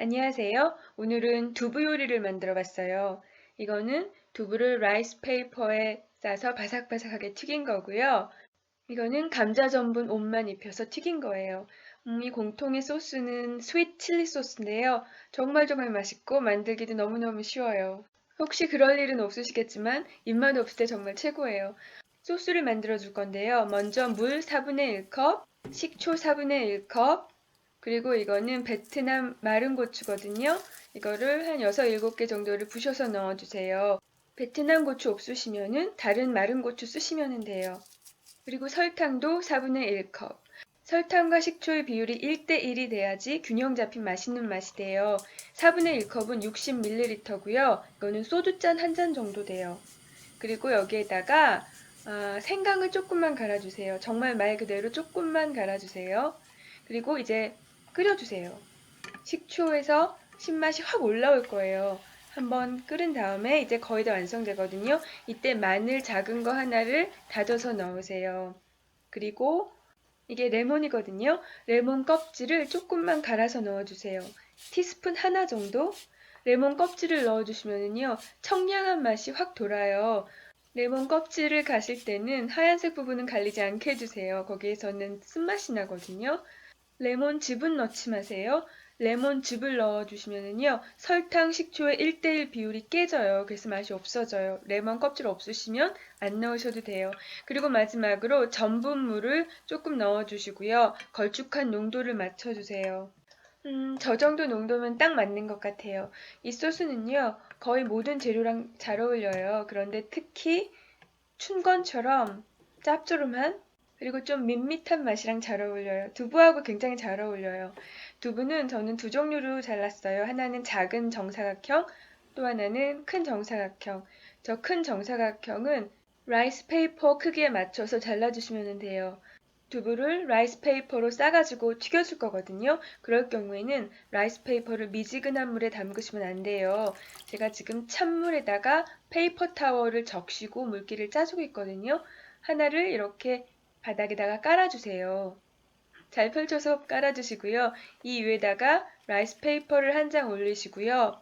안녕하세요. 오늘은 두부 요리를 만들어 봤어요. 이거는 두부를 라이스 페이퍼에 싸서 바삭바삭하게 튀긴 거고요. 이거는 감자 전분 옷만 입혀서 튀긴 거예요. 이 공통의 소스는 스윗 칠리 소스인데요. 정말 맛있고 만들기도 너무너무 쉬워요. 혹시 그럴 일은 없으시겠지만 입맛 없을 때 정말 최고예요. 소스를 만들어 줄 건데요. 먼저 물 4분의 1컵, 식초 4분의 1컵, 그리고 이거는 베트남 마른 고추거든요. 이거를 한 6, 7개 정도를 부셔서 넣어주세요. 베트남 고추 없으시면은 다른 마른 고추 쓰시면 돼요. 그리고 설탕도 4분의 1컵. 설탕과 식초의 비율이 1대1이 돼야지 균형 잡힌 맛있는 맛이 돼요. 4분의 1컵은 60ml고요. 이거는 소주잔 한 잔 정도 돼요. 그리고 여기에다가 생강을 조금만 갈아주세요. 정말 말 그대로 조금만 갈아주세요. 그리고 이제 끓여주세요. 식초에서 신맛이 확 올라올 거예요. 한번 끓은 다음에 이제 거의 다 완성되거든요. 이때 마늘 작은 거 하나를 다져서 넣으세요. 그리고 이게 레몬이거든요. 레몬 껍질을 조금만 갈아서 넣어주세요. 티스푼 하나 정도? 레몬 껍질을 넣어주시면요. 청량한 맛이 확 돌아요. 레몬 껍질을 가실 때는 하얀색 부분은 갈리지 않게 해주세요. 거기에서는 쓴맛이 나거든요. 레몬즙은 넣지 마세요. 레몬즙을 넣어주시면요. 설탕, 식초의 1대1 비율이 깨져요. 그래서 맛이 없어져요. 레몬 껍질 없으시면 안 넣으셔도 돼요. 그리고 마지막으로 전분물을 조금 넣어주시고요. 걸쭉한 농도를 맞춰주세요. 저 정도 농도면 딱 맞는 것 같아요. 이 소스는요, 거의 모든 재료랑 잘 어울려요. 그런데 특히 춘건처럼 짭조름한 그리고 좀 밋밋한 맛이랑 잘 어울려요. 두부하고 굉장히 잘 어울려요. 두부는 저는 두 종류로 잘랐어요. 하나는 작은 정사각형, 또 하나는 큰 정사각형. 저 큰 정사각형은 라이스 페이퍼 크기에 맞춰서 잘라주시면 돼요. 두부를 라이스 페이퍼로 싸가지고 튀겨줄 거거든요. 그럴 경우에는 라이스 페이퍼를 미지근한 물에 담그시면 안 돼요. 제가 지금 찬물에다가 페이퍼 타월을 적시고 물기를 짜주고 있거든요. 하나를 이렇게 바닥에다가 깔아주세요. 잘 펼쳐서 깔아주시고요. 이 위에다가 라이스 페이퍼를 한 장 올리시고요.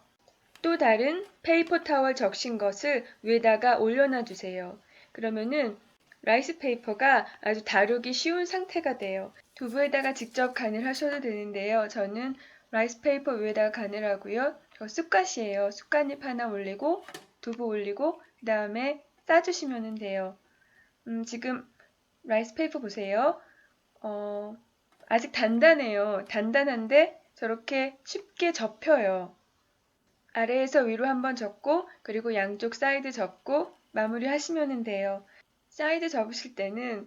또 다른 페이퍼 타월 적신 것을 위에다가 올려놔 주세요. 그러면은 라이스 페이퍼가 아주 다루기 쉬운 상태가 돼요. 두부에다가 직접 간을 하셔도 되는데요. 저는 라이스 페이퍼 위에다가 간을 하고요. 저 쑥갓이에요. 쑥갓잎 하나 올리고 두부 올리고 그 다음에 싸주시면 돼요. 지금 라이스 페이퍼 보세요. 아직 단단해요. 단단한데 저렇게 쉽게 접혀요. 아래에서 위로 한번 접고 그리고 양쪽 사이드 접고 마무리 하시면 돼요. 사이드 접으실 때는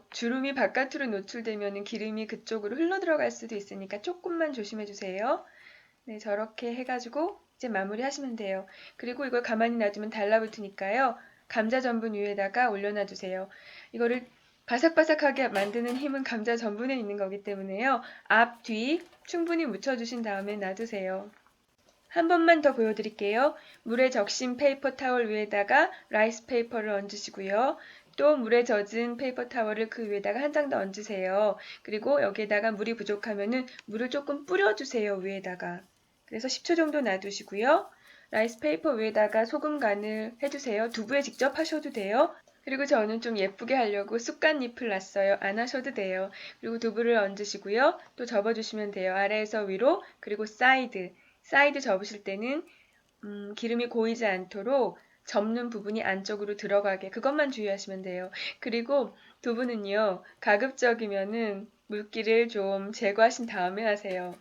주름이 바깥으로 노출되면 기름이 그쪽으로 흘러 들어갈 수도 있으니까 조금만 조심해 주세요. 네, 저렇게 해가지고 이제 마무리 하시면 돼요. 그리고 이걸 가만히 놔두면 달라붙으니까요. 감자 전분 위에다가 올려놔 주세요. 이거를 바삭바삭하게 만드는 힘은 감자 전분에 있는 거기 때문에요. 앞, 뒤 충분히 묻혀주신 다음에 놔두세요. 한 번만 더 보여드릴게요. 물에 적신 페이퍼 타월 위에다가 라이스 페이퍼를 얹으시고요. 또 물에 젖은 페이퍼 타월을 그 위에다가 한 장 더 얹으세요. 그리고 여기에다가 물이 부족하면은 물을 조금 뿌려주세요. 위에다가. 그래서 10초 정도 놔두시고요. 라이스 페이퍼 위에다가 소금 간을 해주세요. 두부에 직접 하셔도 돼요. 그리고 저는 좀 예쁘게 하려고 쑥갓잎을 놨어요. 안 하셔도 돼요. 그리고 두부를 얹으시고요. 또 접어주시면 돼요. 아래에서 위로 그리고 사이드 접으실 때는 기름이 고이지 않도록 접는 부분이 안쪽으로 들어가게 그것만 주의하시면 돼요. 그리고 두부는요. 가급적이면은 물기를 좀 제거하신 다음에 하세요.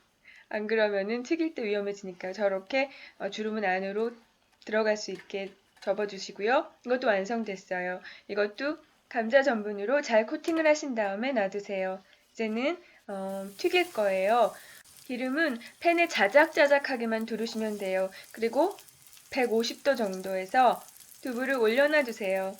안 그러면은 튀길 때 위험해지니까 저렇게 주름은 안으로 들어갈 수 있게 접어주시고요. 이것도 완성됐어요. 이것도 감자 전분으로 잘 코팅을 하신 다음에 놔두세요. 이제는 튀길 거예요. 기름은 팬에 자작자작하게만 두르시면 돼요. 그리고 150도 정도에서 두부를 올려놔 주세요.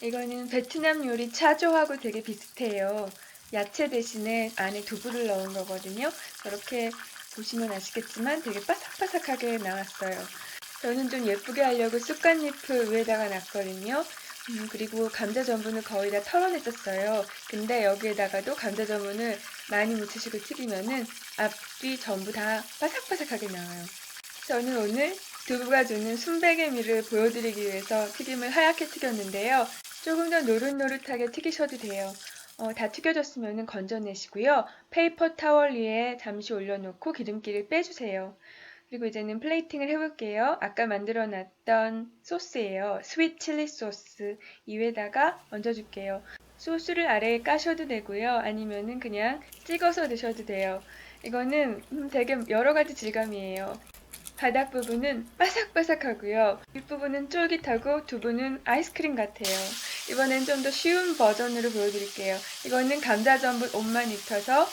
이거는 베트남 요리 차조하고 되게 비슷해요. 야채 대신에 안에 두부를 넣은 거거든요. 저렇게 보시면 아시겠지만 되게 바삭바삭하게 나왔어요. 저는 좀 예쁘게 하려고 쑥갓잎을 위에다가 놨거든요. 그리고 감자 전분을 거의 다 털어냈었어요. 근데 여기에다가도 감자 전분을 많이 묻히시고 튀기면은 앞뒤 전부 다 바삭바삭하게 나와요. 저는 오늘 두부가 주는 순백의미를 보여드리기 위해서 튀김을 하얗게 튀겼는데요. 조금 더 노릇노릇하게 튀기셔도 돼요. 다 튀겨졌으면 건져내시고요. 페이퍼 타월 위에 잠시 올려놓고 기름기를 빼주세요. 그리고 이제는 플레이팅을 해볼게요. 아까 만들어 놨던 소스예요. 스윗 칠리 소스 이 위에다가 얹어줄게요. 소스를 아래에 까셔도 되고요. 아니면은 그냥 찍어서 드셔도 돼요. 이거는 되게 여러 가지 질감이에요. 바닥 부분은 바삭바삭하고요. 윗부분은 쫄깃하고 두부는 아이스크림 같아요. 이번엔 좀 더 쉬운 버전으로 보여드릴게요. 이거는 감자 전분 옷만 입혀서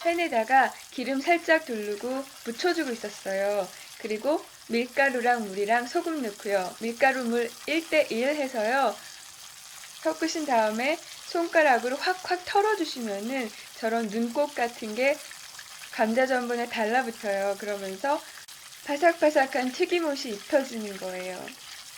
팬에다가 기름 살짝 두르고 묻혀주고 있었어요. 그리고 밀가루랑 물이랑 소금 넣고요. 밀가루 물 1:1 해서요. 섞으신 다음에 손가락으로 확확 털어주시면은 저런 눈꽃 같은 게 감자 전분에 달라붙어요. 그러면서 바삭바삭한 튀김옷이 입혀지는 거예요.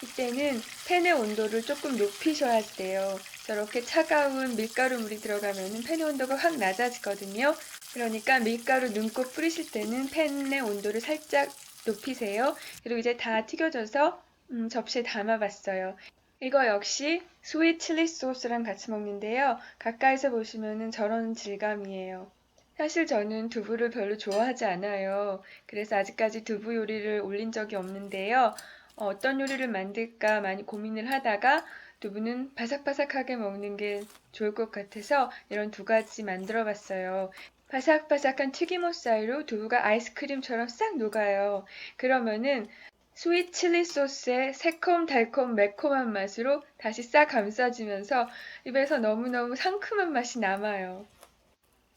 이때는 팬의 온도를 조금 높이셔야 돼요. 저렇게 차가운 밀가루 물이 들어가면 팬의 온도가 확 낮아지거든요. 그러니까 밀가루 눈꽃 뿌리실 때는 팬의 온도를 살짝 높이세요. 그리고 이제 다 튀겨져서 접시에 담아봤어요. 이거 역시 스윗 칠리 소스랑 같이 먹는데요. 가까이서 보시면 저런 질감이에요. 사실 저는 두부를 별로 좋아하지 않아요. 그래서 아직까지 두부 요리를 올린 적이 없는데요. 어떤 요리를 만들까 많이 고민을 하다가 두부는 바삭바삭하게 먹는 게 좋을 것 같아서 이런 두 가지 만들어 봤어요. 바삭바삭한 튀김옷 사이로 두부가 아이스크림처럼 싹 녹아요. 그러면은 스윗 칠리 소스의 새콤달콤 매콤한 맛으로 다시 싹 감싸지면서 입에서 너무너무 상큼한 맛이 남아요.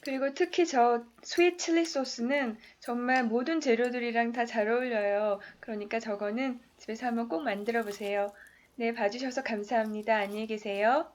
그리고 특히 저 스윗 칠리 소스는 정말 모든 재료들이랑 다 잘 어울려요. 그러니까 저거는 집에서 한번 꼭 만들어 보세요. 네, 봐주셔서 감사합니다. 안녕히 계세요.